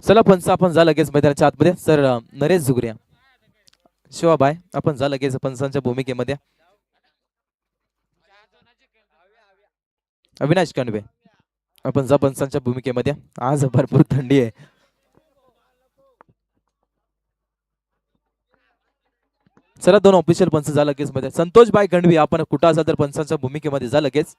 चला पंच आपण जा लगेच मैदानाच्या आतमध्ये. सर नरेश झुगऱ्या, शिवाबाई आपण जा लगेच पंचांच्या भूमिकेमध्ये. अविनाश कांडवे आपण जा पंचांच्या भूमिकेमध्ये. आज भरपूर थंडी आहे. चला दोन ऑफिशियल पंच जा लगेच मध्ये. संतोष बाई गणवी आपण कुठं असाल तर पंचांच्या भूमिकेमध्ये जा लगेच.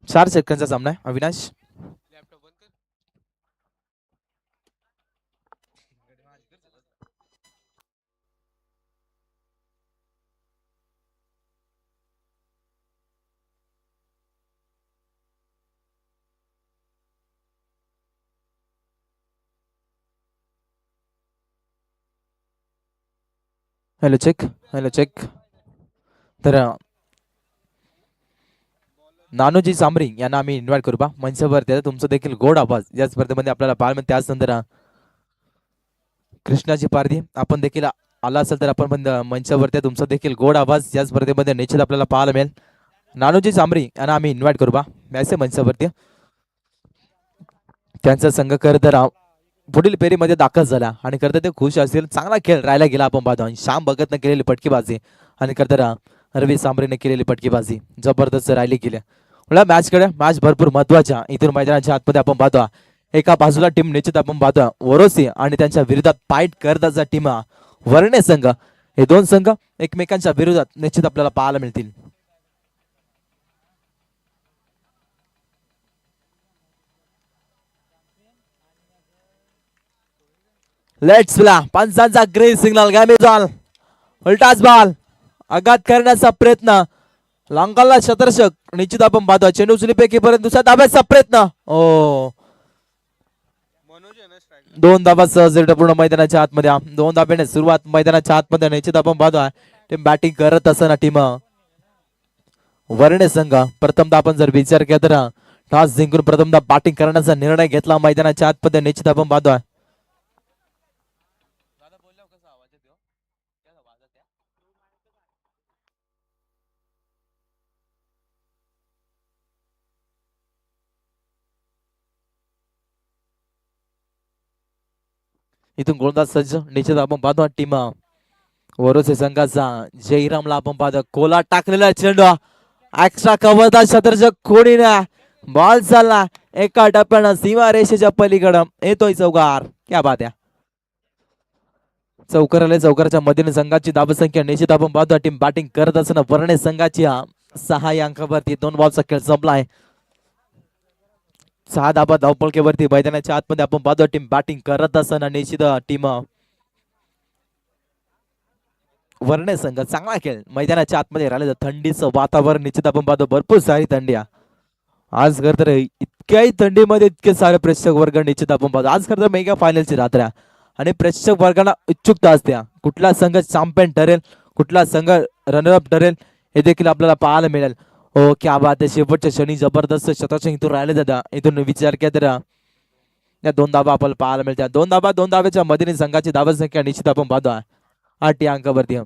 चार सेकंदचा सामना आहे. Avinash hello check. Hello check. तर नानूजी सांबरी यांना आम्ही इन्व्हाइट करू बा मंचावरती. तुमचं देखील गोड आवाज या स्पर्धेमध्ये आपल्याला पाहायला मिळेल. त्याचनंतर कृष्णाजी पारधी आपण देखील आला असेल तर आपण पण मंचावरती तुमचा देखील गोड आवाज या स्पर्धेमध्ये निश्चित आपल्याला पाहायला मिळेल. नानूजी सांबरी यांना आम्ही इन्व्हाइट करू बा मॅसे मंचावरती. त्यांचा संघ खरं तर पुढील फेरीमध्ये दाखल झाला आणि खरं तर ते खुश असतील. चांगला खेळ राहायला गेला आपण पाहतो. श्याम भगतने केलेली पटकीबाजी आणि खरं तर रवी सांबरेने केलेली पटकीबाजी जबरदस्त राहिली गेली. मॅचकडे मॅच भरपूर महत्वाच्या इथून मैदानाच्या आतमध्ये आपण पाहतो. एका बाजूला टीम निश्चित आपण पाहतो वरोसी आणि त्यांच्या विरोधात फाईट करताचा टीम वर्णे संघ. हे दोन संघ एकमेकांच्या विरोधात निश्चित आपल्याला पाहायला मिळतील. लेट्स प्ला पंचांचा ग्रीन सिग्नल. गॅमी बॉल उलटाच बॉल आघात करण्याचा प्रयत्न. लांगाला शतरषक निश्चित आपण पाहतो. चेंडू चुलीपैकी पर्यंत दुसऱ्या दाब्याचा प्रयत्न. ओ दोन धाबा सहज पूर्ण मैदानाच्या आतमध्ये. दोन धाब्याने सुरुवात मैदानाच्या आतमध्ये निश्चित आपण पाहतो. टीम बॅटिंग करत असताना टीम वर्णे संघ प्रथमतः आपण जर विचार केला तर टॉस जिंकून प्रथमतः बॅटिंग करण्याचा निर्णय घेतला मैदानाच्या आतमध्ये निश्चित आपण पाहतो. इथून गोलंदाज सज्ज निश्चित आपण पाहतो. टीम वरोसे संघाचा जयरामला आपण पाहतो. कोला टाकलेला चेंडू एक्स्ट्रा कव्हरदार शतरषक कोणीने बॉल चालला एका टप्प्यानं सीमा रेषेच्या पलीकडं येतोय चौकार. क्या बात आहे. चौकाराच्या मधील संघाची धावसंख्या निश्चित आपण पाहतो. टीम बॅटिंग करत असताना वर्णे संघाची 6 अंकावरती 2 बॉलचा खेळ संपलाय. 6 धाबा धावपळकेवरती मैदानाच्या आतमध्ये आपण पाहतो. टीम बॅटिंग करत असताना निश्चित टीम वर्णे संघ चांगला खेळ मैदानाच्या आतमध्ये राहिलं. थंडीचं वातावरण निश्चित आपण पाहतो. भरपूर सारी थंडी आज खर तर इतक्याही थंडीमध्ये इतके सारे प्रेक्षक वर्ग निश्चित आपण पाहतो. आज खर तर मेगा फायनलची रात्र आणि प्रेक्षक वर्गांना उत्सुकता असते. कुठला संघ चॅम्पियन ठरेल, कुठला संघ रनरअप ठरेल हे देखील आपल्याला पाहायला मिळेल. हो क्या बात आहे. शेवटच्या क्षणी जबरदस्त शतक इथून राहिले जातात. इथून विचार केला तर या 2 धाबा आपल्याला पाहायला मिळतात. 2 धाब्याच्या मधील संघाची धावा संख्या निश्चित आपण पाहतो 8 अंकावरती.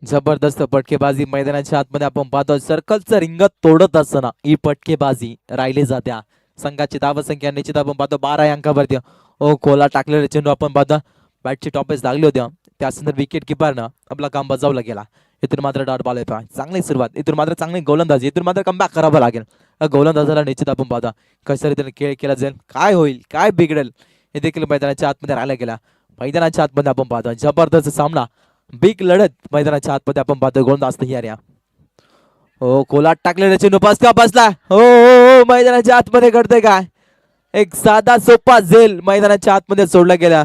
जबरदस्त फटकेबाजी मैदानाच्या आतमध्ये आपण पाहतो. सर्कलचं रिंग तोडत असताना ही फटकेबाजी राहिली जात्या. संघाची धावसंख्या निश्चित आपण पाहतो 12 अंकावरती. ओ कोला टाकलेले चेंडू आपण पाहतो बॅटची टॉपेस लागली होत्या. त्यानंतर विकेट किपरनं आपला काम बजावला गेला. इथून मात्र डॉट बॉल येतो. चांगली सुरुवात, इथून मात्र चांगली गोलंदाजी, इथून मात्र कमबॅक करावं लागेल. गोलंदाजाला निश्चित आपण पाहतो कशा रीतीने खेळ केला जाईल, काय होईल, काय बिघडेल हे देखील मैदानाच्या आतमध्ये राहिला गेला. मैदानाच्या आतमध्ये आपण पाहतो जबरदस्त सामना, बिग लढत मैदानाच्या आतमध्ये आपण पाहतो. गोलंदाज तयार या. हो कोलाट टाकलेला चेंडू बसला बसला. हो हो मैदानाच्या आतमध्ये घडतंय काय, एक साधा सोपा झेल मैदानाच्या आतमध्ये सोडला गेला.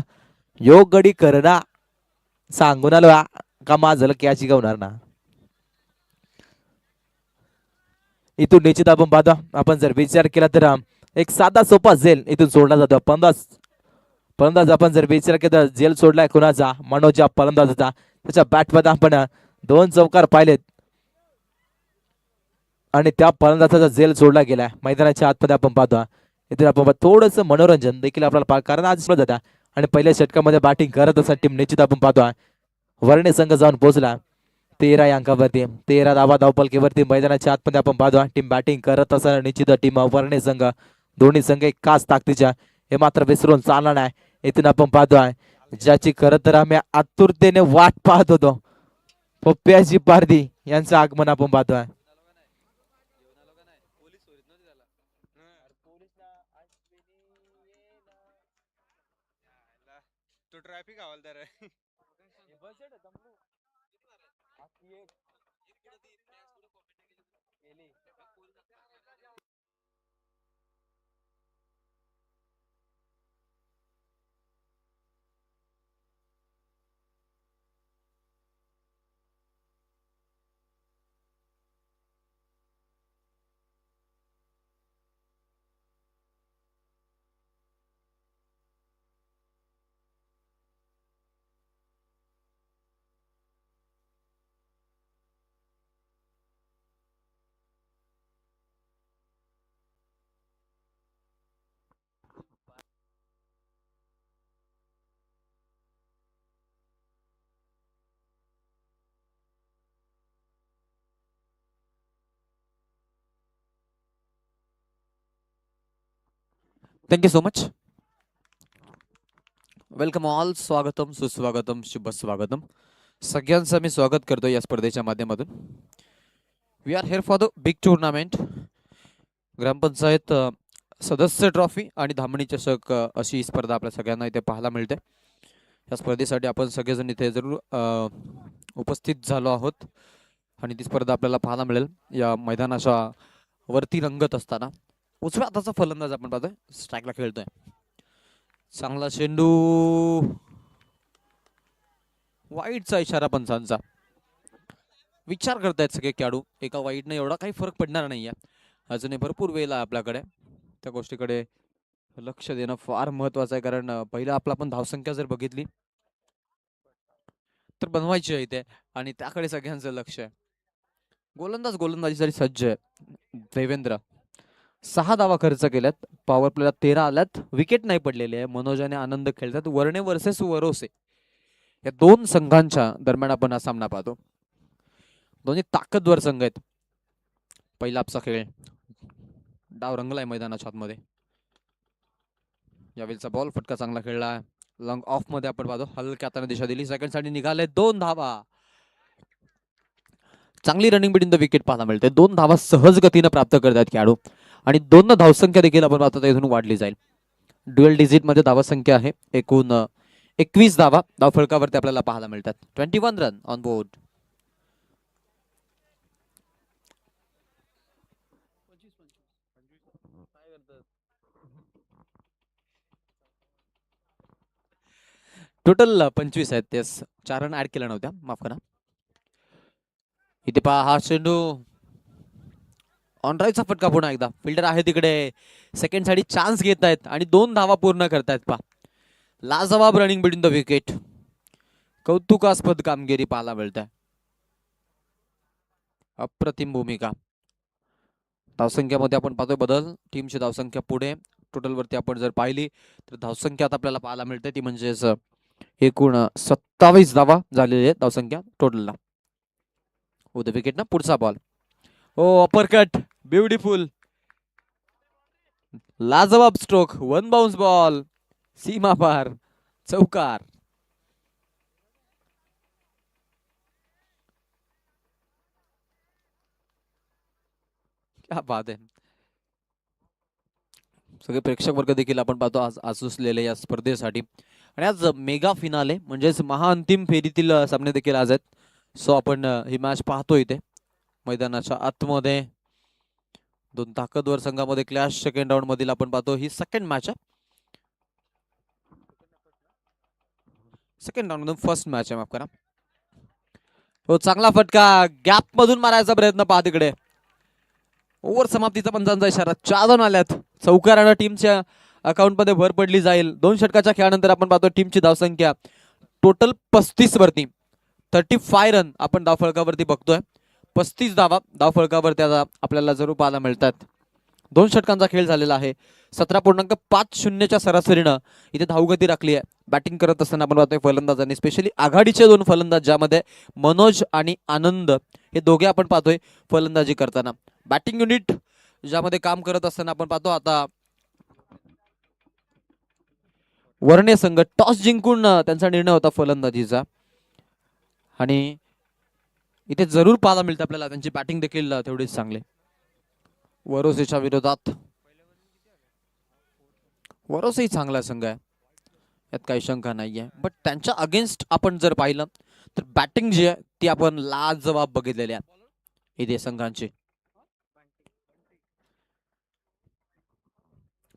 योग गडी करना सांगून आलो का माझं कॅच गवणार ना. इथून निश्चित आपण पाहतो, आपण जर विचार केला तर एक साधा सोपा झेल इथून सोडला जातो. फलंदाज आपण जर विचार केला झेल सोडलाय कुणाचा, मनोज फलंदाजाचा. त्याच्या बॅटमध्ये आपण 2 चौकार पाहिलेत आणि त्या फलंदाजाचा झेल सोडला गेलाय मैदानाच्या आतमध्ये आपण पाहतो. इथे आपण थोडस मनोरंजन देखील आपल्याला कारण आज जाता आणि पहिल्या षटकामध्ये बॅटिंग करत असा टीम निश्चित आपण पाहतो वर्णे संघ जाऊन पोहोचला 13 अंकावरती. 13 धावा धावपलकीवरती मैदानाच्या आतमध्ये आपण पाहतो टीम बॅटिंग करत असताना निश्चित टीम वर्णे संघ, दोन्ही संघ एक खास ताकदीच्या, हे मात्र विसरून चालणार नाही. इथून आपण पाहतोय ज्याची खरं तर आम्ही आतुरतेने वाट पाहत होतो, पप्प्याजी पारधी यांचं आगमन आपण पाहतोय. तो ट्रॅफिक हवालदार आहे. Thank you so much. Welcome all. स्वागतम, सुस्वागतम, शुभ स्वागतम. सगळ्यांचं मी स्वागत करतो या स्पर्धेच्या माध्यमातून. We are here for the big tournament. Gram panchayat सदस्य ट्रॉफी आणि धामणी चषक अशी स्पर्धा आपल्या सगळ्यांना इथे पाहायला मिळते. या स्पर्धेसाठी आपण सगळेजण इथे जरूर उपस्थित झालो आहोत आणि ती स्पर्धा आपल्याला पाहायला मिळेल या मैदानाच्या वरती रंगत असताना. उजव्या हाताचा फलंदाज आपण पाहतोय, स्ट्राईकला खेळतोय. चांगला चेंडू, वाईडचा इशारा पंचांचा. विचार करतायत सगळे खेळाडू, एका वाईडने एवढा काही फरक पडणार नाहीये. अजूनही भरपूर वेळ आहे आपल्याकडे, त्या गोष्टीकडे लक्ष देणं फार महत्वाचं आहे. कारण पहिला आपला पण धावसंख्या जर बघितली तर बनवायची आहे इथे आणि त्याकडे सगळ्यांचं लक्ष आहे. गोलंदाज गोलंदाजीसाठी सज्ज आहे. देवेंद्र 6 धावा खर्च केल्यात, पॉवर प्लेला 13 आल्यात, विकेट नाही पडलेले आहे. मनोज आणि आनंद खेळतात. वर्णे वर्सेस वरोसे या 2 संघांच्या दरम्यान आपण हा सामना पाहतो. दोन्ही ताकदवर संघ आहेत. पहिला आपचा खेळ, डाव रंगलाय मैदानाच्या आतमध्ये. यावेळीचा बॉल फटका चांगला खेळला. लॉंग ऑफ मध्ये आपण पाहतो, हलक्या हाताने दिशा दिली. सेकंड साठी निघाले 2 धावा. चांगली रनिंग बिटवीन द विकेट पाहायला मिळते. 2 धावा सहज गतीने प्राप्त करतात खेळाडू आणि 2 धावसंख्या देखील आपण पाहतो इथून वाढली जाईल. ड्युअल डिजिट मध्ये धावसंख्या आहे. एकूण 21 धावा धावफलकावरती आपल्याला पाहायला मिळतात. 21 रन ऑन बोर्ड. टोटल 25 आहेत. तेच 4 रन ऍड केल्या नव्हत्या, माफ करा. इथे पहा हा चेंडू ऑनराईटचा फटका. पुन्हा एकदा फिल्डर आहे तिकडे, सेकंड साठी चान्स घेत आहेत आणि 2 धावा पूर्ण करतायत. पहा लाजवाब रनिंग बिटवीन द विकेट. कौतुकास्पद कामगिरी पाहायला मिळते. अप्रतिम भूमिका. धावसंख्यामध्ये आपण पाहतोय बदल. टीमची धावसंख्या पुढे टोटल वरती आपण जर पाहिली तर धावसंख्या आता आपल्याला पाहायला मिळते ती म्हणजेच एकूण 27 धावा झालेली आहे धावसंख्या टोटलला. द विकेट ना. पुढचा बॉल. ओ अपरकट, ब्युटिफुल, लाजवाब स्ट्रोक, वन बाउन्स बॉल, सीमा पार, चौकार. क्या बात आहे. सगळे प्रेक्षक वर्ग देखील आपण पाहतो आज आसुसलेले या स्पर्धेसाठी. आणि आज मेगा फिनाले म्हणजेच महाअंतिम फेरीतील सामने देखील आज आहेत. सो आपण ही मॅच पाहतो इथे मैदानाच्या आतमध्ये. दोन ताकदवर संघामध्ये क्लॅश सेकंड राऊंड मधील आपण पाहतो ही सेकंड मॅच आहे. सेकंड राऊंड मधून फर्स्ट मॅच आहे, माफ करा. हो चांगला फटका, गॅप मधून मारायचा प्रयत्न पहा तिकडे. ओव्हर समाप्तीचा पंचांचा इशारा. 4 रन आल्यात. चौकारानं टीमच्या अकाउंट मध्ये भर पडली जाईल. 2 षटकाच्या खेळानंतर आपण पाहतो टीमची धावसंख्या टोटल 35 वरती. 35 रन आपण धावफलकावरती बघतोय. 35 धावा धावफलकावर त्याला आपल्याला जरूर पाहायला मिळतात. 2 षटकांचा खेळ झालेला आहे. 17.50च्या सरासरीनं इथे धावगती राखली आहे. बॅटिंग करत असताना आपण पाहतोय फलंदाजांनी, स्पेशली आघाडीचे 2 फलंदाज ज्यामध्ये मनोज आणि आनंद हे दोघे आपण पाहतोय फलंदाजी करताना. बॅटिंग युनिट ज्यामध्ये काम करत असताना आपण पाहतो आता वर्णे संघ टॉस जिंकून त्यांचा निर्णय होता फलंदाजीचा. आणि इथे जरूर पाहायला मिळतं आपल्याला त्यांची बॅटिंग देखील तेवढीच चांगली. वरोसेच्या विरोधात वरोसेही चांगला संघ आहे, यात काही शंका नाहीये. बट त्यांच्या अगेन्स्ट आपण जर पाहिलं तर बॅटिंग जी आहे ती आपण लाजवाब बघितलेली आहे इथे संघांची.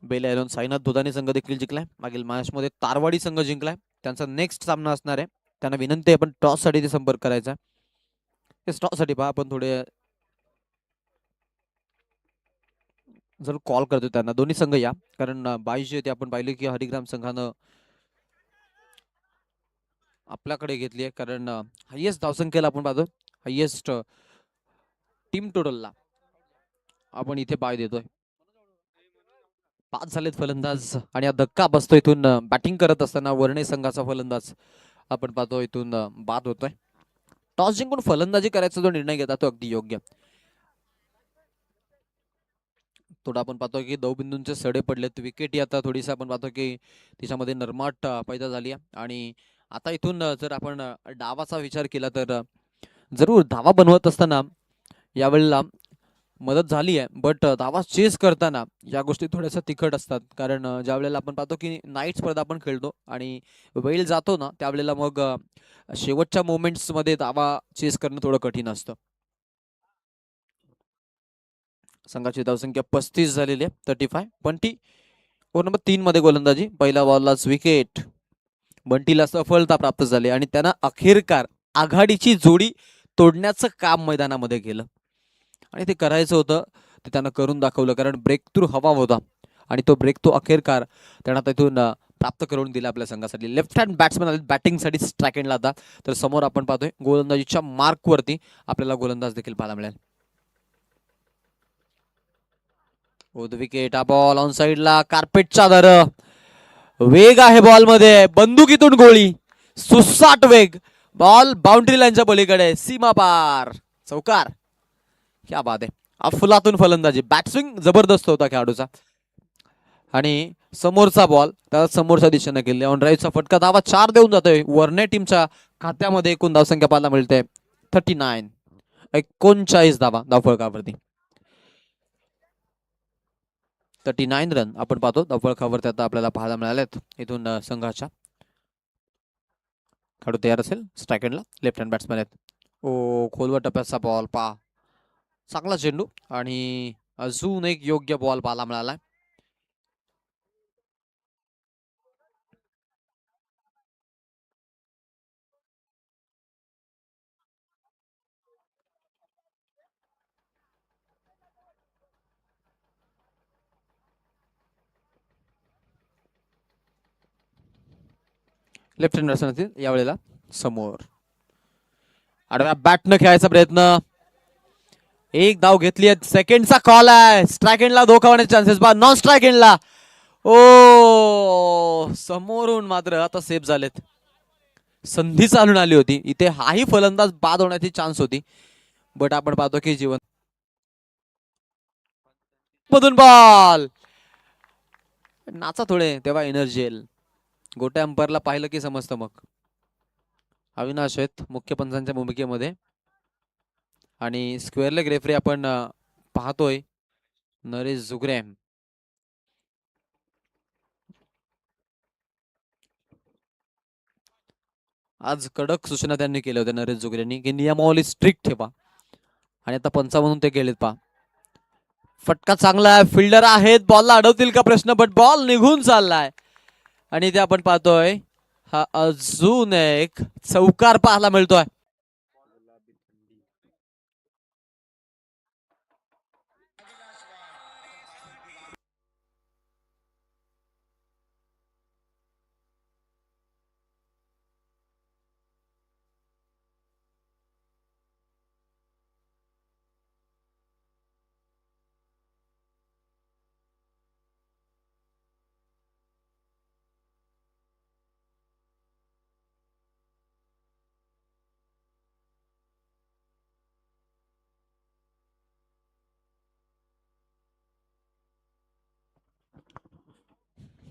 बेला एलोन साईनाथ दुधानी संघ देखील जिंकलाय. मागील मॅच मध्ये तारवाडी संघ जिंकलाय. त्यांचा नेक्स्ट सामना असणार आहे. त्यांना विनंती आहे आपण टॉस साठी ते संपर्क करायचा. टॉस साठी पहा आपण थोडे जर कॉल करतो त्यांना. दोन्ही संघ या, कारण 22 जे ते आपण पाहिले की हरिग्राम संघानं आपल्याकडे घेतली आहे. कारण हायेस्ट धावसंख्येला आपण पाहतो, हायेस्ट टीम टोटलला आपण इथे पाय देतोय. 5 झालेत फलंदाज आणि हा धक्का बसतो. इथून बॅटिंग करत असताना वर्णे संघाचा फलंदाज आपण पाहतो इथून बाद होतोय. टॉस जिंकून फलंदाजी करायचा जो निर्णय घेतात तो अगदी योग्य. थोडा आपण पाहतो की दवबिंदूंचे सडे पडलेत. विकेट आता थोडीशी आपण पाहतो की तिच्यामध्ये नरमाट पैदा झाली आहे. आणि आता इथून जर आपण डावाचा विचार केला तर जरूर धावा बनवत असताना यावेळेला मदत झाली आहे. बट धावा चेस करताना या गोष्टी थोड्याशा तिखट असतात. कारण ज्या वेळेला आपण पाहतो की नाईट स्पर्धा आपण खेळतो आणि वेळ जातो ना, त्यावेळेला मग शेवटच्या मोमेंट्स मध्ये धावा चेस करणं थोडं कठीण असतं. संघाची धावसंख्या 35 झालेली आहे, 35. बंटी ओव्हर नंबर 3 मध्ये गोलंदाजी. पहिल्या बॉललाच विकेट. बंटीला सफलता प्राप्त झाली आणि त्यांना अखेरकार आघाडीची जोडी तोडण्याचं काम मैदानामध्ये केलं. आणि ते करायचं होतं ते त्यांना करून दाखवलं. कारण ब्रेक थ्रू हवा होता आणि तो ब्रेक थ्रू अखेरकार त्यांना तिथून प्राप्त करून दिला आपल्या संघासाठी. लेफ्ट हँड बॅट्समॅन आले बॅटिंगसाठी स्ट्राईक एंडला आता. तर समोर आपण पाहतोय गोलंदाजीच्या मार्कवरती आपल्याला गोलंदाज देखील पाहायला मिळेल. विकेट. हा बॉल ऑन साइडला, कार्पेटच्या दर. वेग आहे बॉल मध्ये, बंदुकीतून गोळी, सुसाट वेग. बॉल बाउंड्री लाईनच्या पलीकडे, सीमा पार, चौकार. क्या बात आहे. अफलातून फलंदाजी, बॅटस्विंग जबरदस्त होता खेळाडूचा. आणि समोरचा बॉल त्याला समोरच्या दिशेने केले. ऑन ड्राईव्हचा फटका. धावा 4 देऊन जातोय. वर्णे टीमच्या खात्यामध्ये एकूण धावसंख्या पाहायला मिळते 39. 39 धावा धावफलकावरती. 39 रन आपण पाहतो धावफलकावरती आता आपल्याला पाहायला मिळालेत. इथून संघाच्या खेळाडू तयार असेल स्ट्राईक एंडला. लेफ्ट हँड बॅट्समॅन आहेत. ओ खोलवर टप्प्याचा बॉल पहा, चांगला चेंडू आणि अजून एक योग्य बॉल पाहायला मिळाला. लेफ्ट हँड बॅट्समॅन यावेळेला समोर. आडव्या बॅटनं खेळायचा प्रयत्न. एक धाव घेतली आहे. सेकंडचा कॉल आहे. स्ट्राईक एंडला धोका होण्याचे चान्सेस पहा. नॉन स्ट्राईक एंडला. ओ समोरून मात्र आता सेफ झालेत. संधी चालून आली होती इथे. हाही फलंदाज बाद होण्याची चान्स होती, बट आपण पाहतो की जीवन मधून बॉल नाचा थोडे तेव्हा एनर्जी येईल. गोट्या अंपायरला पाहिलं की समजतं मग. अविनाश आहेत मुख्य पंचांच्या भूमिकेमध्ये आणि स्क्वेअर लेग रेफरी आपण पाहतोय नरेश जुगरे. आज कडक सूचना त्यांनी केल्या होत्या नरेश जुगरेंनी की नियमावली स्ट्रिक्ट ठेवा आणि आता पंचा म्हणून ते केलेत पहा. फटका चांगला आहे, फिल्डर आहेत, बॉलला अडवतील का प्रश्न, बट बॉल निघून चाललाय आणि ते आपण पाहतोय हा अजून एक चौकार पाहायला मिळतोय.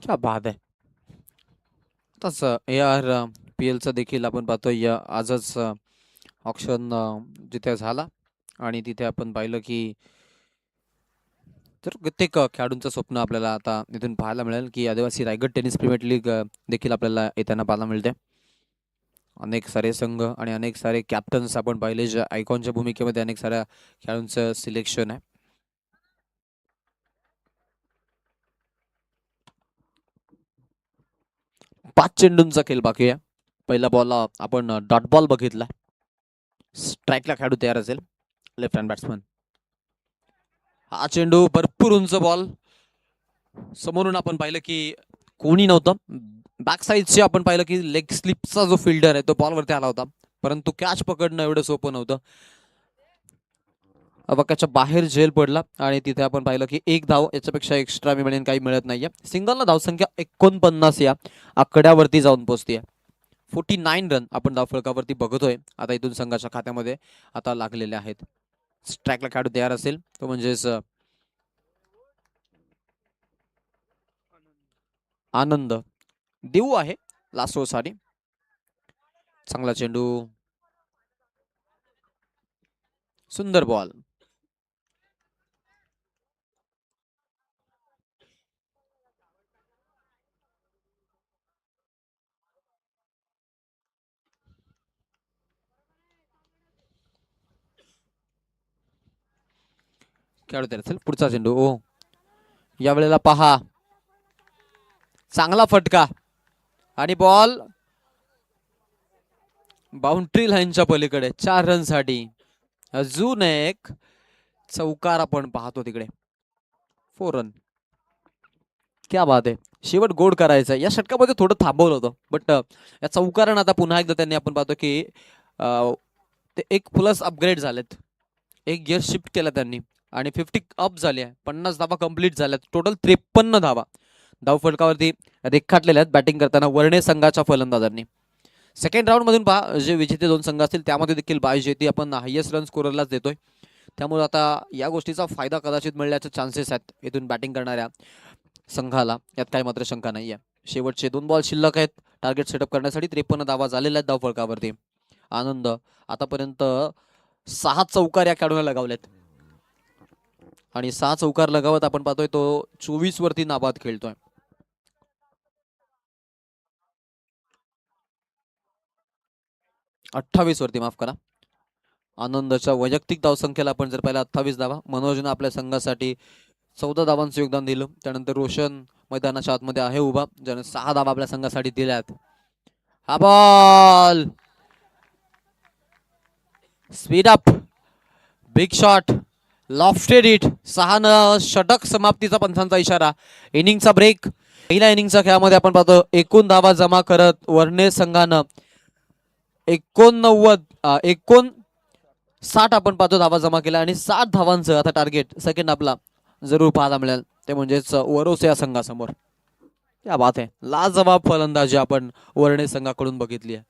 क्या बात आहे. तसं AR PL चा देखील आपण पाहतोय आजच ऑक्शन जिथे झाला आणि तिथे आपण पाहिलं की तर कित्येक खेळाडूंचं स्वप्न आपल्याला आता इथून पाहायला मिळेल की आदिवासी रायगड टेनिस प्रीमियर लीग देखील आपल्याला येताना पाहायला मिळते. अनेक सारे संघ आणि अनेक सारे कॅप्टन्स आपण पाहिले जे आयकॉनच्या भूमिकेमध्ये अनेक साऱ्या खेळाडूंचं सिलेक्शन आहे. पाच चेंडूंचा खेळ बाकी आहे. पहिला बॉलला आपण डॉट बॉल बघितला. स्ट्राईकला खेळाडू तयार असेल लेफ्ट हँड बॅट्समन. हा चेंडू भरपूर उंच बॉल समोरून आपण पाहिलं की कोणी नव्हतं. बॅक साईडचे आपण पाहिलं की लेग स्लिपचा जो फिल्डर आहे तो बॉलवरती आला होता परंतु कॅच पकडणं एवढं सोपं नव्हतं. अवकाच्या बाहेर झेल पडला आणि तिथे आपण पाहिलं की एक धाव याच्यापेक्षा एक्स्ट्रा मिळेल काही मिळत नाहीये. सिंगलला धावसंख्या 49 या आकड्यावरती जाऊन पोहोचते. 49 रन आपण धावफलकावरती बघतोय आता इथून संघाच्या खात्यामध्ये आता लागलेले आहेत. स्ट्राईकला खेळाडू तयार असेल तो म्हणजेच आनंद देऊ आहे लास्ट ओव्हरसाठी. चांगला चेंडू, सुंदर बॉल. खेळाडू तयार असेल पुढचा चेंडू. ओ यावेळेला पहा चांगला फटका आणि बॉल बाउंड्री लाईनच्या पलीकडे 4 रन साठी. अजून एक चौकार आपण पाहतो तिकडे 4 रन. क्या बात आहे. शेवट गोड करायचा. या षटकामध्ये थोडं थांबवलं होतं बट या चौकारानं आता पुन्हा एकदा त्यांनी आपण पाहतो की ते एक प्लस अपग्रेड झालेत. एक गिअर शिफ्ट केला त्यांनी आणि 50 अप झाली आहे. 50 धावा कंप्लीट झाल्यात. टोटल 53 धावा धावफलकावरती रेखाटलेल्या आहेत बॅटिंग करताना वर्णे संघाच्या फलंदाजांनी. सेकंड राऊंड मधून पहा जे विजेते 2 संघ असतील त्यामध्ये देखील बायजेती आपण हायेस्ट रन स्कोररलाच देतोय. त्यामुळे आता या गोष्टीचा फायदा कदाचित मिळण्याचे चान्सेस आहेत इथून बॅटिंग करणाऱ्या संघाला. यात काही मात्र शंका नाहीये. शेवटचे 2 बॉल शिल्लक आहेत टार्गेट सेटअप करण्यासाठी. 53 धावा झालेल्या आहेत धावफलकावरती. आनंद आतापर्यंत 6 चौकार या खेळाडूला लगावलेत आणि 6 चौकार लगावत आपण पाहतोय तो 24 वरती नाबाद खेळतोय. 28 वरती माफ करा. आनंदच्या वैयक्तिक धावसंख्येला आपण जर पाहिलं 28 धावा. मनोजनं आपल्या संघासाठी 14 धावांचं योगदान दिलं. त्यानंतर रोशन मैदानाच्या आतमध्ये आहे उभा ज्याने 6 धावा आपल्या संघासाठी दिल्यात. हा ball speed up big shot lofted it. 6 न षटक समाप्तीचा पंचांचा इशारा. इनिंगचा ब्रेक. पहिल्या इनिंगच्या खेळामध्ये आपण पाहतो एकूण धावा जमा करत वर्णे संघानं 59 आपण पाहतो धावा जमा केल्या आणि 60 धावांचं आता टार्गेट सेकंड आपला जरूर पाहायला मिळेल ते म्हणजेच वरोस या संघासमोर. क्या बात आहे. लाजवाब फलंदाजी आपण वर्णे संघाकडून बघितली आहे.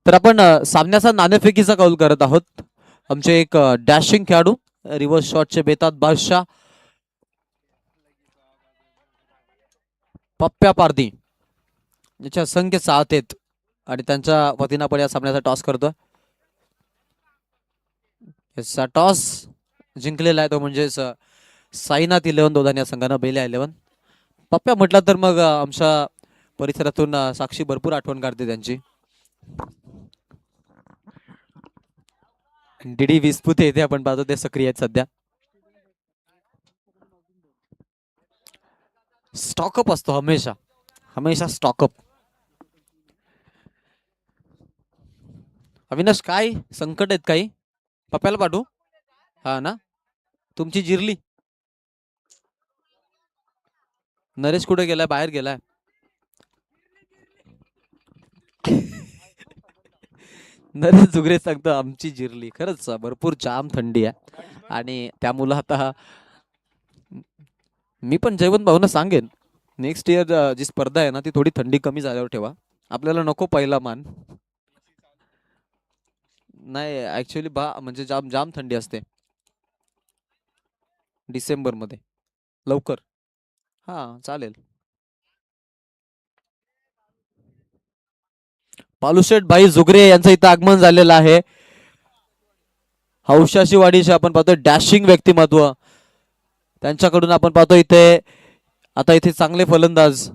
तर आपण सामन्याचा नाणेफेकीचा कौल करत आहोत. आमचे एक डॅशिंग खेळाडू रिव्हर्स शॉटचे बेतात बादशाह पप्प्या पारधी याच्या असंख्य साथ आहेत आणि त्यांच्या वतीनं आपण या सामन्याचा टॉस करतोय. याचा टॉस जिंकलेला आहे तो म्हणजेच साईनाथ 11 दोधान या संघानं बेल्या 11. पप्प्या म्हटलं तर मग आमच्या परिसरातून साक्षी भरपूर आठवण काढते त्यांची. डीडी विस्पुते येथे आपण पाहतो ते सक्रिय आहेत सध्या. स्टॉकअप असतो हमेशा हमेशा स्टॉकअप. अविनाश काय संकट आहेत काही पप्प्याला पाठवू हा ना तुमची जिरली. नरेश कुठे गेलाय बाहेर गेलाय. नरेश जुगरे सांगतो आमची जिरली. खरंच भरपूर जाम थंडी आहे आणि त्यामुळं आता मी पण जयवंत भाऊना सांगेन नेक्स्ट इयर जी स्पर्धा आहे ना ती थोडी थंडी कमी झाल्यावर ठेवा. आपल्याला नको पहिला मान. नाही ऍक्च्युली म्हणजे जाम जाम थंडी असते डिसेंबर मध्ये लवकर. हा चालेल. पालुशेठ भाई जुगरे यांचं इथं आगमन झालेलं आहे. हौशाशी वाडीचे आपण पाहतो डॅशिंग व्यक्तिमत्व त्यांच्याकडून आपण पाहतो इथे आता इथे चांगले फलंदाज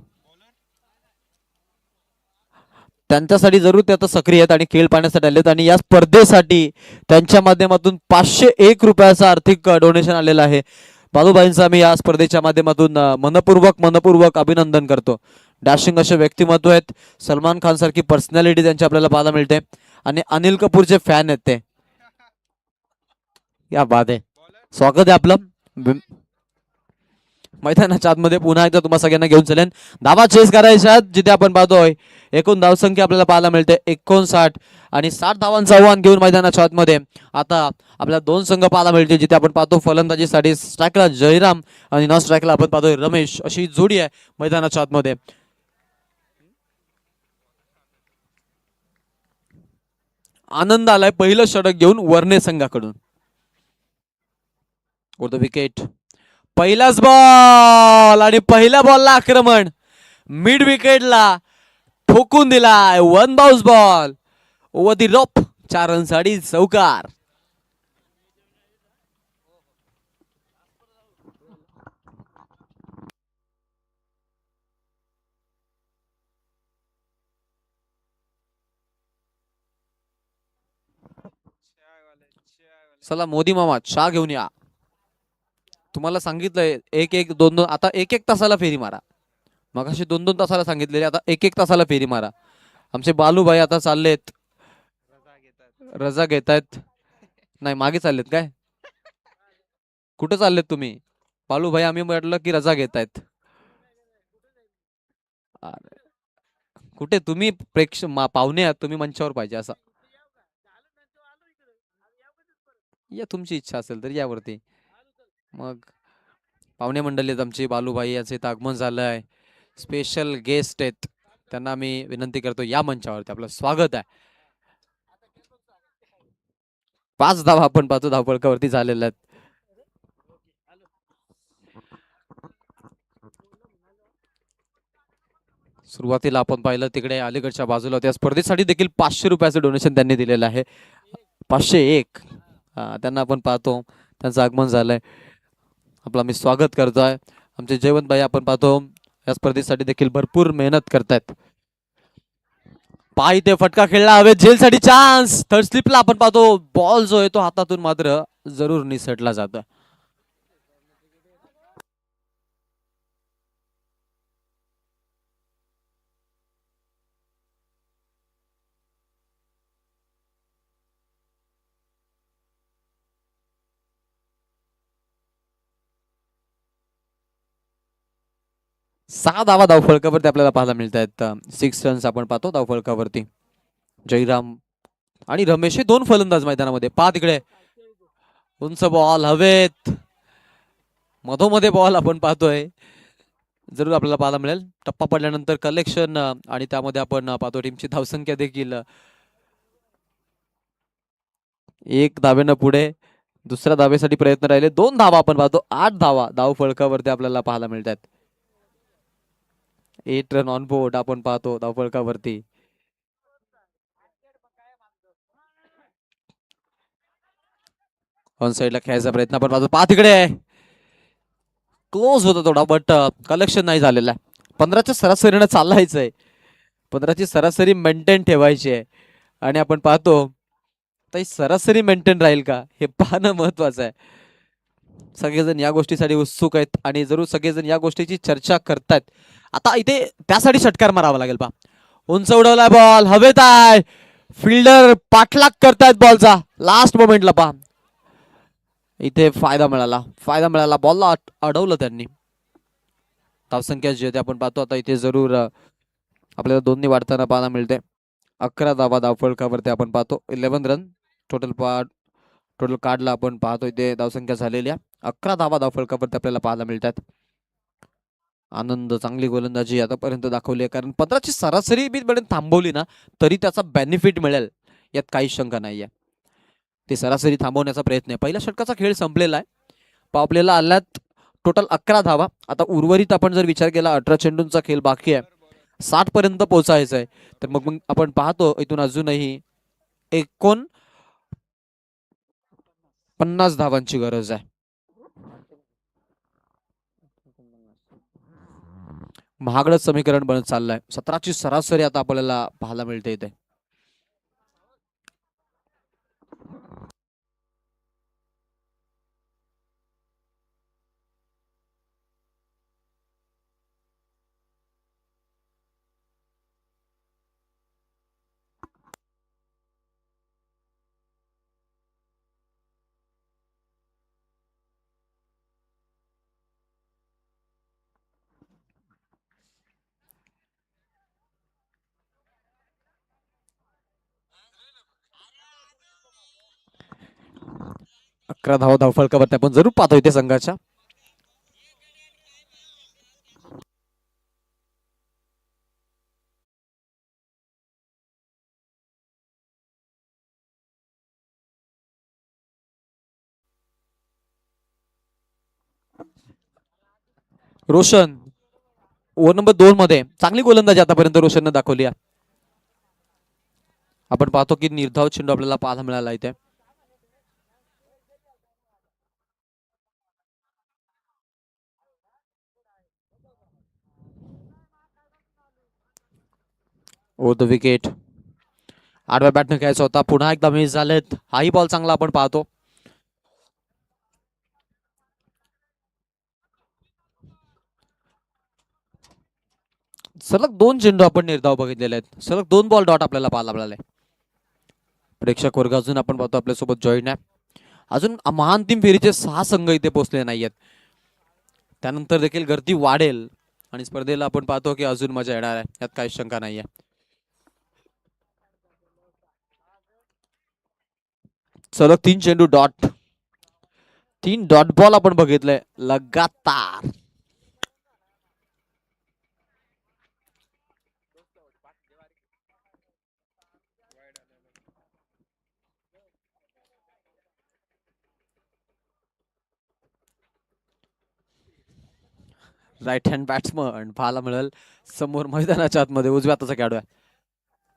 त्यांच्यासाठी जरूर ते आता सक्रिय आहेत आणि खेळ पाहण्यासाठी आलेत आणि या स्पर्धेसाठी त्यांच्या माध्यमातून 501 रुपयाचा आर्थिक डोनेशन आलेलं आहे. बालूभाईंचं आम्ही या स्पर्धेच्या माध्यमातून मनपूर्वक अभिनंदन करतो. डॅशिंग असे व्यक्तिमत्व आहेत. सलमान खान सारखी पर्सनॅलिटी त्यांची आपल्याला पाहायला मिळते आणि अनिल कपूरचे फॅन आहेत ते. या बात आहे. स्वागत आहे आपलं मैदानाच्या आतमध्ये. पुन्हा एकदा तुम्हाला सगळ्यांना घेऊन चलेन. धावा चेस करायच्या जिथे आपण पाहतोय एकूण धावसंख्या आपल्याला पाहायला मिळते 59 आणि 60 धावांचं आव्हान घेऊन मैदानाच्या आतमध्ये आता आपल्याला 2 संघ पाहायला मिळते जिथे आपण पाहतो फलंदाजीसाठी स्ट्रायकला जयराम आणि नॉन स्ट्रायकला आपण पाहतोय रमेश अशी जोडी आहे मैदानाच्या आतमध्ये. आनंद आलाय पहिलं षटक घेऊन वर्णे संघाकडून. द विकेट पहिलाच बॉल आणि पहिल्या बॉलला आक्रमण मिड विकेटला ठोकून दिलाय. 1 बाउन्स बॉल ओव्हर दी रोप 4 रनसाठी चौकार. चला मोदी मामा चहा घेऊन या. तुम्हाला सांगितलंय 1-1 2-2 आता 1-1 तासाला फेरी मारा. मगाशी 2-2 तासाला सांगितलेले आता 1-1 तासाला फेरी मारा. आमचे बालूभाई आता चाललेत रजा घेतायत. नाही मागे चाललेत काय कुठे चाललेत तुम्ही बालूभाई. आम्ही म्हटलं की रजा घेतायत. कुठे तुम्ही पाहुणे आहात तुम्ही मंचावर पाहिजे असं या तुमची इच्छा असेल तर यावरती. मग पाहुणे मंडळी आहेत आमची. बालूभाई यांचे आगमन झालंय. स्पेशल गेस्ट आहेत त्यांना आम्ही विनंती करतो या मंचावरती आपलं स्वागत आहे. 5 धावा आपण पाहतो धावपळकावरती झालेल्या आहेत. सुरुवातीला आपण पाहिलं तिकडे अलीकडच्या बाजूला त्या स्पर्धेसाठी देखील 500 रुपयाचं डोनेशन त्यांनी दिलेलं आहे. 501 त्यांना आपण पाहतो त्यांचं आगमन झालंय. आपलं आम्ही स्वागत करतोय. आमचे जयवंत भाई आपण पाहतो या स्पर्धेसाठी देखील भरपूर मेहनत करतायत. पाय ते फटका खेळला हवे झेलसाठी चान्स. थर्ड स्लिपला आपण पाहतो बॉल जो आहे तो हातातून मात्र जरूर निसटला जातो. सहा धावा धावफलकावरती आपल्याला पाहायला मिळत आहेत. 6 रन्स आपण पाहतो धावफलकावरती. जयराम आणि रमेश हे 2 फलंदाज मैदानामध्ये. पहा तिकडे उंच बॉल हवेत मधोमध्ये बॉल आपण पाहतोय जरूर आपल्याला पाहायला मिळेल. टप्पा पडल्यानंतर कलेक्शन आणि त्यामध्ये आपण पाहतो टीमची धावसंख्या देखील एक धावेनं पुढे, दुसऱ्या धावेसाठी प्रयत्न राहिले. 2 धावा आपण पाहतो. 8 धावा धाव फळकावरती आपल्याला पाहायला मिळतात. 8 रन ऑन बोर्ड आपण पाहतो धाव फळकावरती. ऑन साइडला खेळायचा प्रयत्न आपण पाहतो. पहा तिकडे क्लोज होता थोडा, बट कलेक्शन नाही झालेला. 15च्या सरासरीनं चालायचंय. 15ची सरासरी मेंटेन ठेवायची आहे. आणि आपण पाहतो तर ही सरासरी मेंटेन राहील का हे पाहणं महत्वाचं आहे. सगळेजण या गोष्टीसाठी उत्सुक आहेत आणि जरूर सगळेजण या गोष्टीची चर्चा करतायत. आता इथे त्यासाठी षटकार मारावा लागेल. पहा उंच उडवलाय बॉल, हवेत आहे, फिल्डर पाठलाग करतायत बॉलचा लास्ट मोमेंटला. पहा इथे फायदा मिळाला, बॉलला अडवलं त्यांनी. धावसंख्या जी आहे आपण पाहतो आता इथे जरूर आपल्याला दोन्ही वाढताना पाहायला मिळते. 11 धावा धावफलकावरती आपण पाहतो. 11 रन टोटल काढला आपण पाहतो इथे धावसंख्या झालेल्या 11 धावा धावफलकावरती आपल्याला पाहायला मिळतात. आनंद चांगली गोलंदाजी आतापर्यंत दाखवली आहे, कारण 15ची सरासरी बी थांबवली ना तरी त्याचा बेनिफिट मिळेल यात काही शंका नाहीये. ती सरासरी थांबवण्याचा प्रयत्न आहे. पहिल्या षटकाचा खेळ संपलेला आहे. आपल्याला आल्यात टोटल 11 धावा. आता उर्वरित आपण जर विचार केला 18 चेंडूंचा खेळ बाकी आहे, 60 पर्यंत पोहोचायचं आहे. तर मग आपण पाहतो इथून अजूनही 49 धावांची गरज आहे. महागडच समीकरण बनत चाललंय. 17ची सरासरी आता आपल्याला पाहायला मिळते इथे. अकरा धावा धावफलकावरती आपण जरूर पाहतो इथे संघाच्या. रोशन ओव्हर नंबर 2 मध्ये चांगली गोलंदाजी आतापर्यंत रोशनने दाखवली आहे. आपण पाहतो की निर्धाव चेंडू आपल्याला पाहायला मिळाला इथे. Over the wicket. आडव्या बॅटने खेळायचा होता, पुन्हा एकदा मिस झालेत. हाही बॉल चांगला आपण पाहतो. सलग 2 चेंडू आपण निर्धाव बघितलेले आहेत. सलग 2 बॉल डॉट आपल्याला पाहायला मिळाले. प्रेक्षक वर्ग अजून आपण पाहतो आपल्यासोबत जॉईन आहे. अजून महाअंतिम फेरीचे 6 संघ इथे पोहोचले नाहीयेत. त्यानंतर देखील गर्दी वाढेल आणि स्पर्धेला आपण पाहतो की अजून मजा येणार आहे, यात काही शंका नाहीये. सलग 3 चेंडू डॉट, 3 डॉट बॉल आपण बघितलंय लगातार. राईट हँड बॅट्समन पाहायला मिळेल समोर मैदानाच्या आतमध्ये उजव्या हाताचा खेळाडू आहे.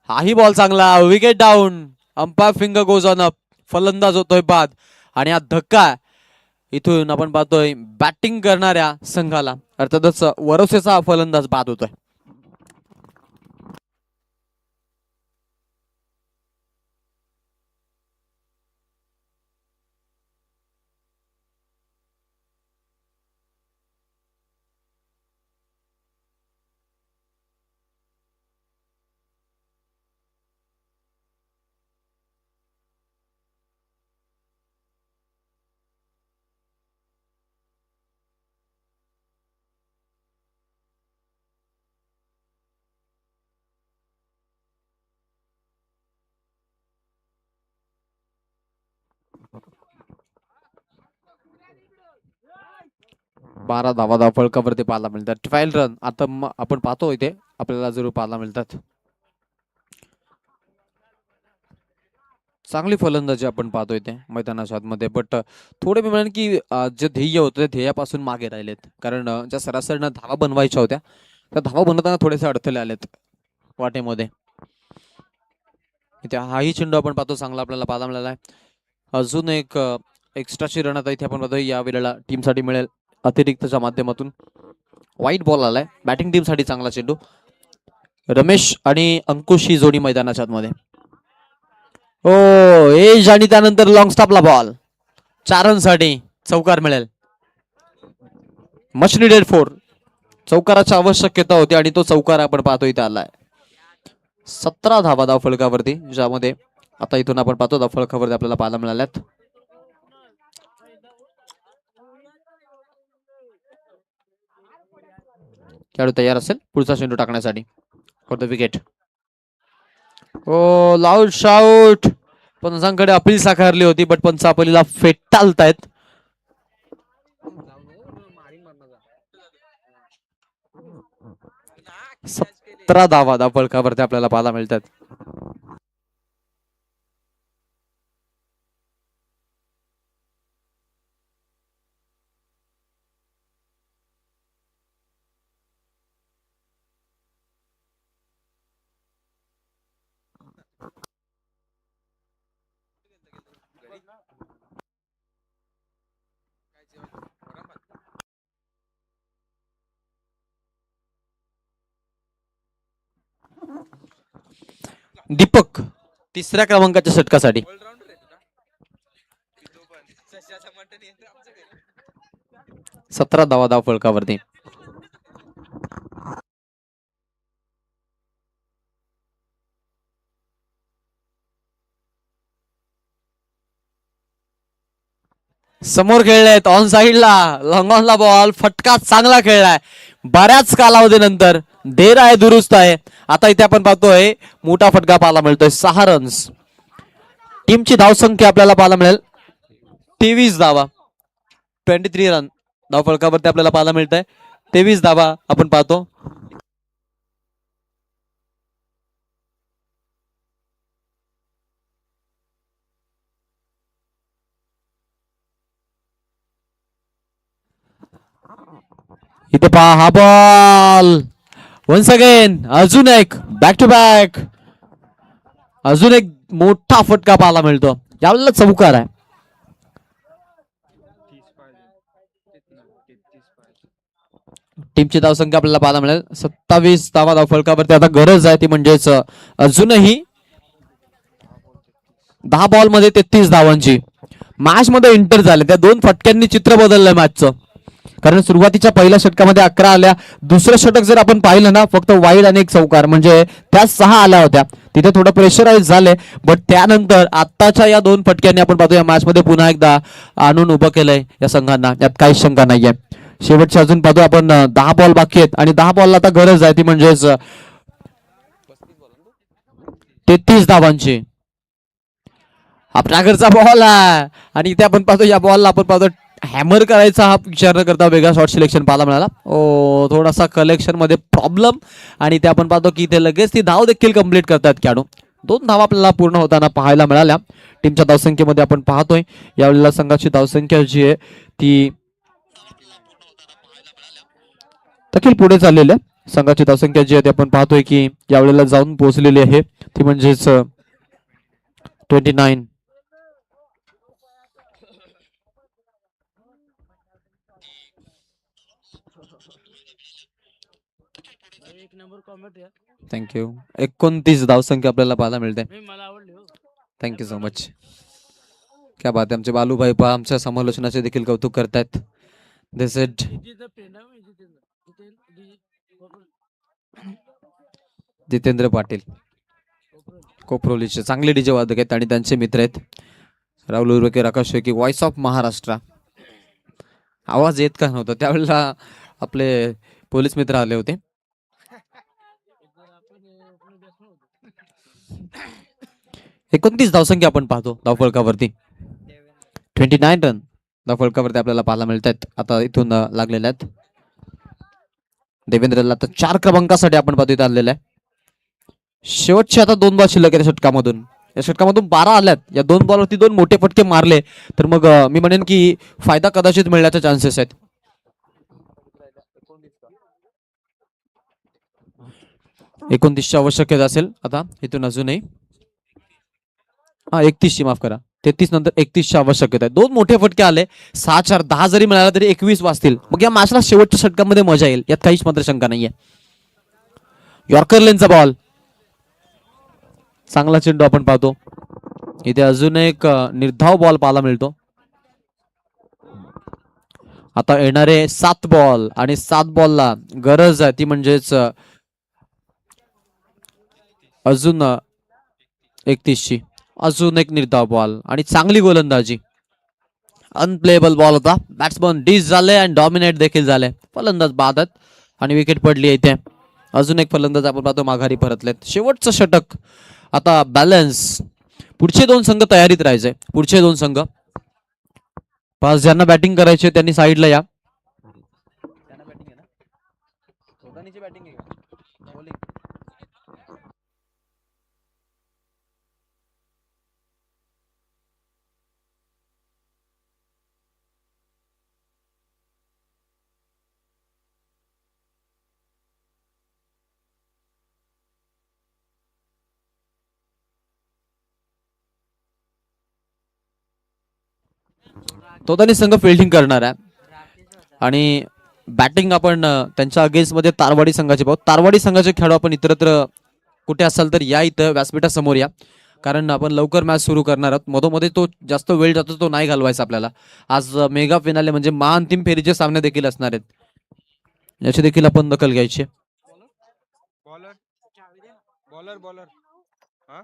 हाही बॉल चांगला, wicket down. Umpire finger goes on up. फलंदाज होतोय बाद आणि हा धक्का इथून आपण पाहतोय बॅटिंग करणाऱ्या संघाला, अर्थातच वरोसेचा फलंदाज बाद होतोय. बारा धावा फलकावरती पाहायला मिळतात. 12 रन आता आपण पाहतो इथे आपल्याला जरूर पाहायला मिळतात. चांगली फलंदाजी आपण पाहतोय ते मैदानाच्या आतमध्ये. बट थोडे मी म्हणेन की जे ध्येय होतं त्या ध्येयापासून मागे राहिलेत. कारण ज्या सरासरीनं धावा बनवायच्या होत्या त्या धावा बनवताना थोडेसे अडथळे आलेत वाटेमध्ये. इथे हाही चेंडू आपण पाहतो चांगला आपल्याला पाहायला मिळाला आहे. अजून एक एक्स्ट्राची रन आता इथे आपण पाहतो या वेळेला टीमसाठी मिळेल अतिरिक्तच्या माध्यमातून. वाईट बॉल आलाय बॅटिंग टीमसाठी चांगला चेंडू. रमेश आणि अंकुश ही जोडी मैदानाच्या आतमध्ये. ओ एज आणि त्यानंतर लॉंग स्टॉपला बॉल 4 रनसाठी चौकार मिळेल. Much needed 4. चौकाराची आवश्यकता होती आणि तो चौकार आपण पाहतो इथे आलाय. 17 धावा धाव फलकावरती, ज्यामध्ये आता इथून आपण पाहतो धाव फलकावरती आपल्याला पाहायला मिळाल्यात. खेळाडू तयार असेल पुढचा चेंडू टाकण्यासाठी for the wicket. Oh loud shout. पंचांकडे अपील साकारली होती बट पंच अपीलला फेटाळतायत. 17 धावा धाव फलकावरती आपल्याला पाहायला मिळतात. दीपक 3ऱ्या क्रमांकाच्या षटकासाठी. ऑलराऊंडर आहे तुला तो पण सश्याचं मटण येतं आमच्या घरी. 17 धावा धाव फलकावरती. समोर खेळलेत ऑन साइडला लॉंग ऑनला बॉल फटका चांगला खेळलाय बऱ्याच कालावधीनंतर. देर आहे दुरुस्त आहे. आता इथे आपण पाहतोय मोठा फटका पाहायला मिळतोय. 6 रन्स. टीमची धावसंख्या आपल्याला पाहायला मिळेल 23 धावा. 23 रन धाव फलकावरती आपल्याला पाहायला मिळत आहे. 23 धावा आपण पाहतो. इथे पहा हा बॉल वन्स अगेन अजून एक बॅक टू बॅक. अजून एक मोठा फटका पाहायला मिळतो. यावेळेला चौकार आहे. टीमची धावसंख्या आपल्याला पाहायला मिळेल 27 धावा धाव फलकावरती. आता गरज आहे ती म्हणजेच अजूनही 10 बॉल मध्ये 33 धावांची. मॅच मध्ये इंटर झाले त्या 2 फटक्यांनी चित्र बदललंय मॅचचं. कारण सुरुवातीच्या पहिल्या षटकामध्ये 11 आल्या. दुसरं षटक जर आपण पाहिलं ना फक्त वाईड आणि एक चौकार म्हणजे त्या 6 आल्या होत्या. तिथे थोडं प्रेशराईज झाले बट त्यानंतर आत्ताच्या या 2 फटक्यांनी आपण पाहतो या मॅच मध्ये पुन्हा एकदा आणून उभं केलंय या संघांना. यात काहीच शंका नाहीये. शेवटचे अजून पाहतो आपण 10 बॉल बाकी आहेत आणि 10 बॉलला आता गरज आहे ती म्हणजेच 33 धावांची. हा ट्रॅगरचा बॉल आहे आणि इथे आपण पाहतो या बॉलला आपण पाहतो हॅमर करायचा हा विचार न करता वेगळा शॉट सिलेक्शन पाहायला मिळाला. ओ थोडासा कलेक्शन मध्ये प्रॉब्लेम आणि ते आपण पाहतो की इथे लगेच ती धाव देखील कंप्लीट करतात खेळाडू. 2 धावा आपल्याला पूर्ण होताना पाहायला मिळाल्या. टीमच्या धावसंख्येमध्ये आपण पाहतोय यावेळेला संघाची धावसंख्या जी आहे ती देखील पुढे चाललेली आहे. संघाची धावसंख्या जी आहे ती आपण पाहतोय की यावेळेला जाऊन पोहोचलेली आहे ती म्हणजेच 29. थँक्यू. 29 धावसंख्या आपल्याला पाहायला मिळते. Thank you so much. क्या बात आहे. आमचे बालूभाई पहा आमच्या समालोचनाचे देखील कौतुक करतायत. दिस इज जितेंद्र पाटील कोपरोलीचे चांगले डीजे वादक आहेत आणि त्यांचे मित्र आहेत राहुल उर्वेकर, आकाश शेळके, व्हॉइस ऑफ महाराष्ट्र. आवाज येत का नव्हता त्यावेळेला आपले पोलीस मित्र आले होते. एकोणतीस धावसंख्या आपण पाहतो धावफलकावरती. 29 रन धावफलकावरती आपल्याला पाहायला मिळत आहेत. आता इथून लागलेल्या आहेत. देवेंद्रला आता 4 क्रमांकासाठी आपण पाहतो इथे आणलेला आहे. शेवटचे आता 2 बॉल शिल्लक आहेत षटकामधून. या षटकामधून 12 आल्यात, या 2 बॉलवरती 2 मोठे फटके मारले तर मग मी म्हणेन की फायदा कदाचित मिळण्याचे चान्सेस आहेत. 29ची आवश्यकता असेल आता इथून अजूनही. 31ची माफ करा, 33 नंतर 31ची आवश्यकता आहे. 2 मोठे फटके आले, 6-4 10 जरी मिळाला तरी 21 वाजतील. मग या मॅचला शेवटच्या षटकामध्ये मजा येईल, यात काहीच मात्र शंका नाहीये. यॉर्कर लेनचा बॉल, चांगला चेंडू आपण पाहतो. इथे अजून एक निर्धाव बॉल पाहायला मिळतो. आता येणारे 7 बॉल आणि 7 बॉलला गरज आहे ती म्हणजेच अजून 31ची. अजून एक निर्धाव बॉल आणि चांगली गोलंदाजी. अनप्लेबल बॉल होता, बॅट्समन डिस झाले आणि डॉमिनेट देखील झाले. फलंदाज बाद आहेत आणि विकेट पडली इथे. अजून एक फलंदाज आपण पाहतो माघारी परतलेत. शेवटचं षटक आता बॅलन्स. पुढचे 2 संघ तयारीत राहायचे. पुढचे 2 संघ पास ज्यांना बॅटिंग करायचे त्यांनी साईडला या. तो त्यांनी संघ फिल्डिंग करणार आहे आणि बॅटिंग आपण त्यांच्या अगेन्स्ट मध्ये तारवाडी संघाचे पाहू. तारवाडी संघाचे खेळाडू आपण इतरत्र कुठे असाल तर या, इथं व्यासपीठासमोर या, कारण आपण लवकर मॅच सुरू करणार आहोत. मधोमध्ये तो जास्त वेळ जातो तो नाही घालवायचा आपल्याला. आज मेगा फिनाले म्हणजे महाअंतिम फेरीचे सामने देखील असणार आहेत, याची देखील आपण दखल घ्यायची. बॉलर बॉलर बॉलर हा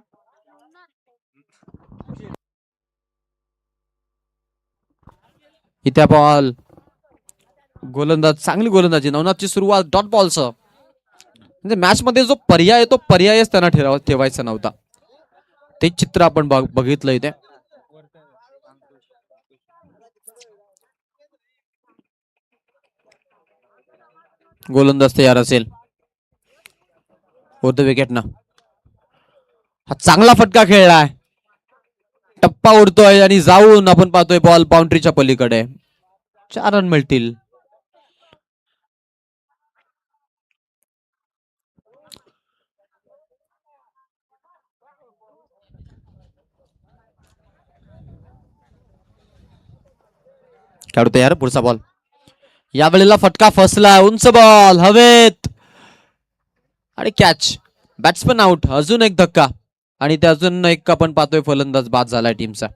इथे बॉल, गोलंदाज, चांगली गोलंदाजी. नवनाथची सुरुवात डॉट बॉलचं. म्हणजे मॅच मध्ये जो पर्याय आहे तो पर्यायच त्यांना ठेवायचा नव्हता. ते चित्र आपण बघितलं इथे. गोलंदाज तयार असेल द विकेट ना. हा चांगला फटका खेळलाय, टप्पा उडतोय आणि जाऊन आपण पाहतोय बॉल बाउंड्रीच्या पलीकडे. 4 रन मिळतील. खेळू तयार. पुढचा बॉल, यावेळेला फटका फसला, उंच बॉल हवेत आणि कॅच. Batsman out. अजून एक धक्का आणि ते अजून एक आपण पाहतोय फलंदाज बाद झालाय टीमचा.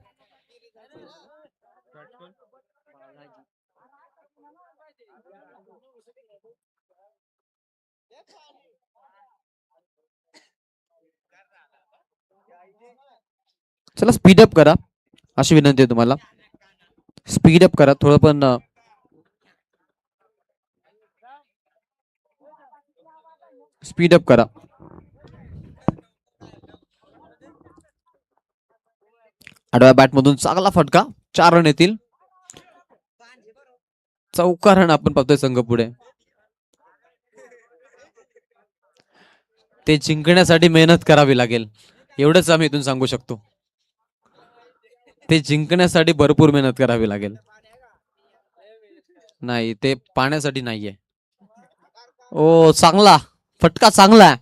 चला स्पीडअप करा अशी विनंती आहे तुम्हाला. स्पीडअप करा थोडं, पण स्पीडअप करा. आडव्या बॅट मधून चांगला फटका, 4 रन येतील. चौका रन आपण पाहतोय संघ पुढे. ते जिंकण्यासाठी मेहनत करावी लागेल, एवढंच आम्ही इथून सांगू शकतो. ते जिंकण्यासाठी भरपूर मेहनत करावी लागेल. नाही, ते पाण्यासाठी नाहीये. ओ चांगला फटका, चांगला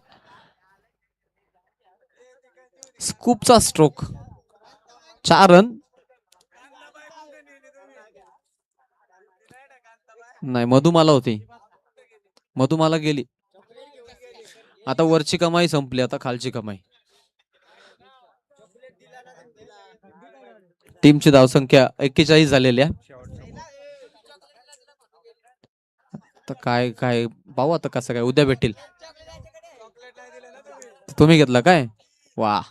स्कूपचा स्ट्रोक. 4 रन. नाही, मधुमाला होती, मधुमाला गेली. आता वरची कमाई संपली, आता खालची कमाई. टीमची धावसंख्या 41 झालेली आहे. आता काय काय पाहू आता कसं काय, उद्या भेटेल. तुम्ही घेतला काय? वा,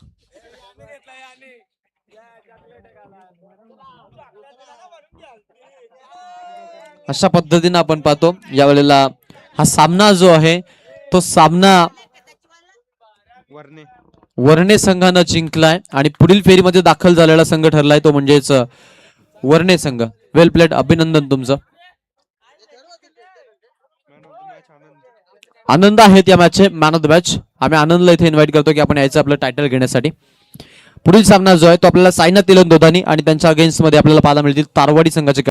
अशा पद्धतीने आपण पाहतो यावेळेला हा सामना जो आहे तो सामना वर्णे संघानं जिंकलाय आणि पुढील फेरीमध्ये दाखल झालेला संघ ठरलाय तो म्हणजेच वर्णे संघ. वेल प्लेड, अभिनंदन तुमचं. आनंद आहेत या मॅचचे मॅन ऑफ द मॅच. आम्ही आनंदला इथे इन्व्हाइट करतो की आपण यायचं आपलं टायटल घेण्यासाठी. पुढील सामना जो आहे तो आपल्याला साईनाथ तिलक दोधानी आणि त्यांच्या अगेन्स्ट मध्ये आपल्याला पाहायला मिळतील तारवाडी संघाचे